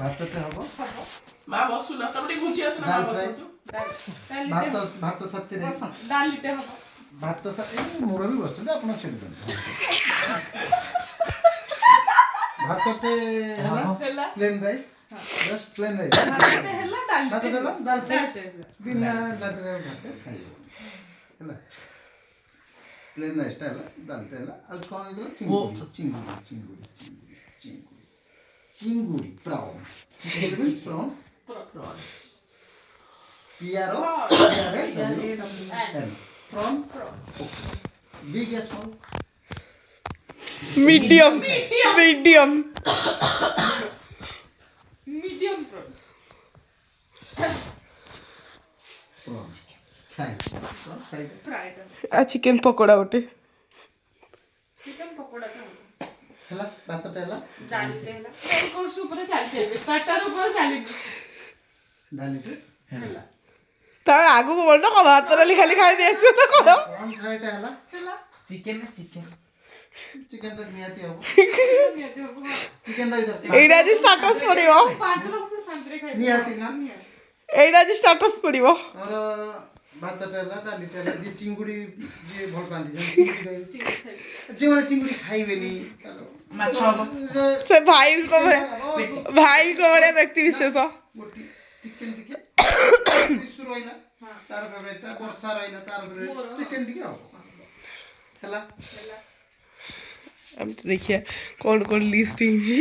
ଭାତଟେ ହବ ମା ବସୁଲା ତମେ ଟିକେ ଘୁଞ୍ଚି ଆସୁନା ମା ବସନ୍ତୁ ଭାତ ସାଥିରେ ଡାଲିଟେ ହବ ଭାତ ମୋର ବି ବସୁଛନ୍ତି ଆପଣ ସେଠି ଭାତଟେ ହେଲା plain rice just plain rice ଭାତଟେ ହେଲା ଡାଲ ବିନା ଡାଲିରେ ଭାତ ଖାଇବ ହେଲା ପ୍ଲେନ୍ ରାଇସ୍ଟା ହେଲା ଡାଲଟା ହେଲା ଆଉ କ'ଣ ହେଇଥିଲା ଚିଙ୍ଗୁଡ଼ି ପ୍ରାଉନ୍ ପିଆର prawn big as small medium prawn fried आ चिकन पकोड़ा गोटे ଚିକେନ ପକୋଡାଟା ହବ ହେଲା ଭାତଟା ହେଲା ଡାଲିଟେ ହେଲା ଏଇ କୋର୍ସ ଉପରେ ଚାଲିଛି ଏବେ ଷ୍ଟାର୍ଟର ଉପରେ ଚାଲିଛି ଡାଲିଟେ ହେଲା ता आगु को बोल ना को भात वाली खाली खाई दे आसो तो को prawn friedଟା ହେଲା ହେଲା ଚିକେନଟା ନିହାତି ହବ ନିହାତି ହବ ଚିକେନଟା ଇଧର एइडा जी स्टाटस पड़िबो 5 ଲୋକ ଶାନ୍ତିରେ ଖାଇବେ ନିହାତି ନା एइडा जी स्टाटस पड़िबो ଆମର ଭାତଟା ହେଲା ଡାଲିଟା ହେଲା ଯିଏ ଚିଙ୍ଗୁଡ଼ି ଯିଏ ଭଲ ପାଆନ୍ତି ଯେଉଁମାନେ ଚିଙ୍ଗୁଡ଼ି ଖାଇବେନି ମାଛ से भाई को बड़े व्यक्ति विशेष ଗୋଟି ଚିକେନ ଟିକେ ବିଶୁ ରହିଲା ତାର ଫେଭରେଟଟା ବର୍ଷା ରହିଲା ତାର ଫେଭରେଟ ଚିକେନ ଟିକେ ହବ ହେଲା अब तो देखिए कौन कौन लिस्टिंग जी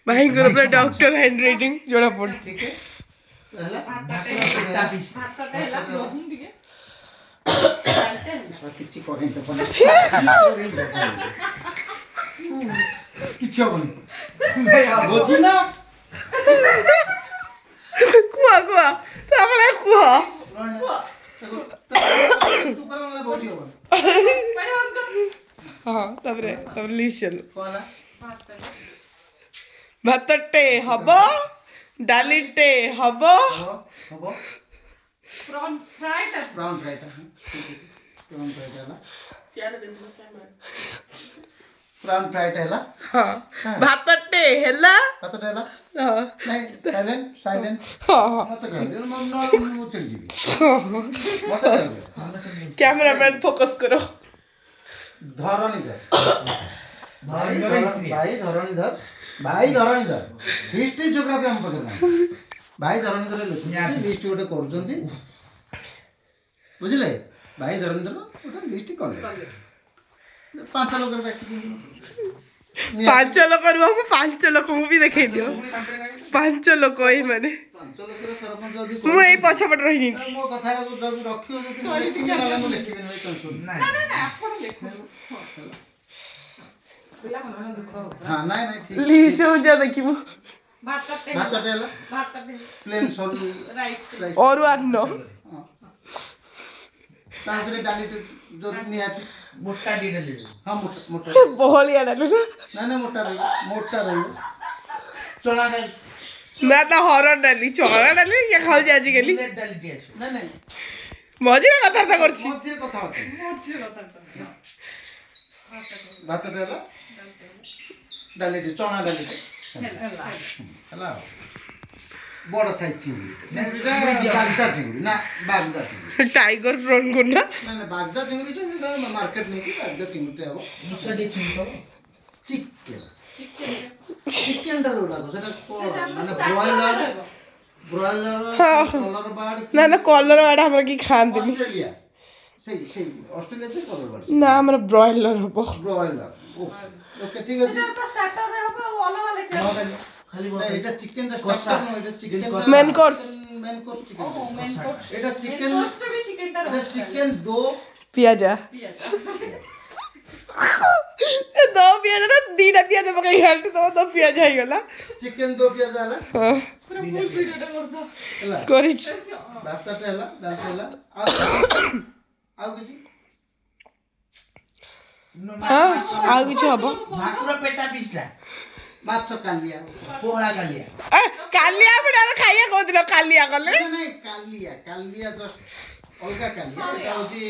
भाई को अपना डॉक्टर हैंड राइटिंग जोड़ा पड़ ठीक है ହେଲା ଭାତଟା ହେଲା ରହୁନ ଟିକେ ଡାଲିଟେ ହେଲା କିଛି କରେନି ତ କିଛି ହବନି ବୁଝି ନା कुआ तो अपने कुआ हाँ तबरे लिशन भातटे हबो डालीटे हबो prawn fried prawn fried ହେଲା हाँ भातटे हैला ଭାତଟା ହେଲା हाँ ନାଇଁ ସାଇଲେଣ୍ଟ हाँ ମତେ କହିଦିଅ ମୁଁ ଚିଡ଼ି ଯିବି ମତେ କହିଦିଅ कैमरामैन फोकस करो ଧରଣୀଧର ଭାଇ ଧରଣୀଧର ହିଷ୍ଟ୍ରି ଜିଓଗ୍ରାଫି ଆମ ପାଖରେ ନାହିଁ ଭାଇ ଧରଣୀଧର ଲିଷ୍ଟ ଗୋଟେ କରୁଛନ୍ତି ବୁଝିଲେ ଭାଇ ଧରଣୀଧର ଗୋଟେ ଲିଷ୍ଟ କଲେ 5 ଲୋକର ଡାକିଛନ୍ତି 5 लोग करबो 5 लोग को भी देखे दियो 5 लोग ही माने 5 ଲୋକର ସରପଞ୍ଚ ଯଦି मु एई पछ पट रही नी ମୋ କଥାଟା ଯଦି ରଖିବ ଯଦି ମୁଁ ଲେଖିବିନି ଭାଇ ଟେନସନ୍ ନା ଆପଣ ଲେଖନ୍ତୁ ପିଲାମାନଙ୍କ ଦୁଃଖ ହଁ ନାଇଁ ଠିକ लिस्ट हो जा देखिबो ଭାତଟେ ହେଲା ପ୍ଲେନ୍ ସରୁ ରାଇସ୍ और आनो ତା ଦେହରେ ଡାଲିଟେ ଜରୁରୀ ନିହାତି ମୋଟା ଟିକେ ଦେବେ ହଁ ମୋଟା बहलिया डाले ना ନାଇଁ ମୋଟା ରହିବ ଚଣା ଡାଲି ना ना हरर डाली चोरा डाली या खाऊ जा आज गेली ନାଇଁ मजे ना कथा करछि ମଝିରେ କଥାବାର୍ତ୍ତା ଭାତଟେ ହେଲା ଡାଲିଟେ ଚଣା ଡାଲିଟେ ହେଲା ବଡ଼ ସାଇଜ୍ ଚିଙ୍ଗୁଡ଼ି ବାଗଦା ଚିଙ୍ଗୁଡ଼ି ନା ବାଗଦା ଚିଙ୍ଗୁଡ଼ି टाइगर प्रॉन को ना ନା ବାଗଦା ଚିଙ୍ଗୁଡ଼ିଟା ସେଟା ମାର୍କେଟ ନେଇକି ବାଗଦା ଚିଙ୍ଗୁଡ଼ିଟେ ହେବ ଚିକେନଟା ଯୋଉଟାକ ସେଟା ମାନେ ବ୍ରଏଲର କଲର ବାର୍ଡ ना ना कलर वाडा हमरा की खान दिली ଅଷ୍ଟ୍ରେଲିଆ ସେଇ ଅଷ୍ଟ୍ରେଲିଆ ସେ କଲର ବାର୍ଡ ना हमरा ब्रॉयलर हबो ବ୍ରଏଲର ଓକେ ଠିକ ଅଛି ତ ଷ୍ଟାର୍ଟରରେ ହବ ଆଉ ଅଲଗା ଲେଖିବା ଖାଲି ଏଇଟା ଚିକେନଟା ଷ୍ଟାର୍ଟର ନୁହଁ ଏଇଟା chicken main course main course chicken main course ଏଇଟା ଚିକେନ କୋର୍ସରେ ବି ଚିକେନଟା ଏଇଟା ରହୁଛି ଚିକେନ ଦୋ पियाजा ପିଆଜ दो पियाजा ना दीटा पियाजा पकड़ी हालती तो दो पियाजा ही गला ଚିକେନ ଦୋ ପିଆଜ ହେଲା हां ପୁରା ଫୁଲ ଭିଡିଓଟା କରିଦो ହେଲା କରିछ ଭାତଟା ହେଲା ଡାଲଟା ହେଲା ଆଉ କିଛି हां आ किछ हबो ଭାକୁର ପେଟା ପିସଟା ମାଛ କାଲିଆ ପୋହଳା କାଲିଆ ए कालिया बडा खाइया कोदिन कालिया कले ନାଇଁ କାଲିଆ ଜଷ୍ଟ ଅଲଗା କାଲିଆ ଏଟା ହଉଛି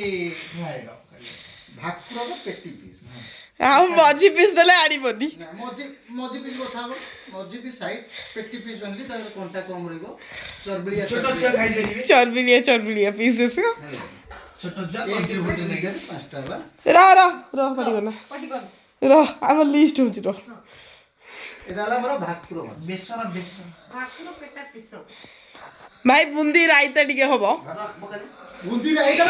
ଭାକୁରର ପେଟି ପିସ୍ ଆଉ ମଝି ପିସ୍ ଦେଲେ ଆଣିବନି। ନା ମଝି ପିସ୍ ବଛା ହବ ମଝି ପିସ୍ ସାଇଡ୍ ପେଟି ପିସ୍ ଓନ୍ଲି ତାର କଣ୍ଟା କମ ରହିବ ଚର୍ବିଳିଆ ଛୋଟ ଛୁଆ ଖାଇପାରିବେ ଚର୍ବିଲିଆ ପିସ୍ ଆସିବ। ଛୋଟ ଛୁଆ କଣ୍ଟ୍ରିବ୍ୟୁଟ ନେଇକି 5ଟା ବା ରହ ପଡ଼ିଗଲା ରହ ଆମ ଲିଷ୍ଟ ହଉଛି ରହ। এটা হলো আমার ভাকুর মাছ ବେସର ବେସର ଭାକୁର ପେଟା ପିସ। ଭାଇ ବୁନ୍ଦି ରାଇତା ଟିକେ ହବ। ରଖ ପକାଇ বুন্দি রাইতা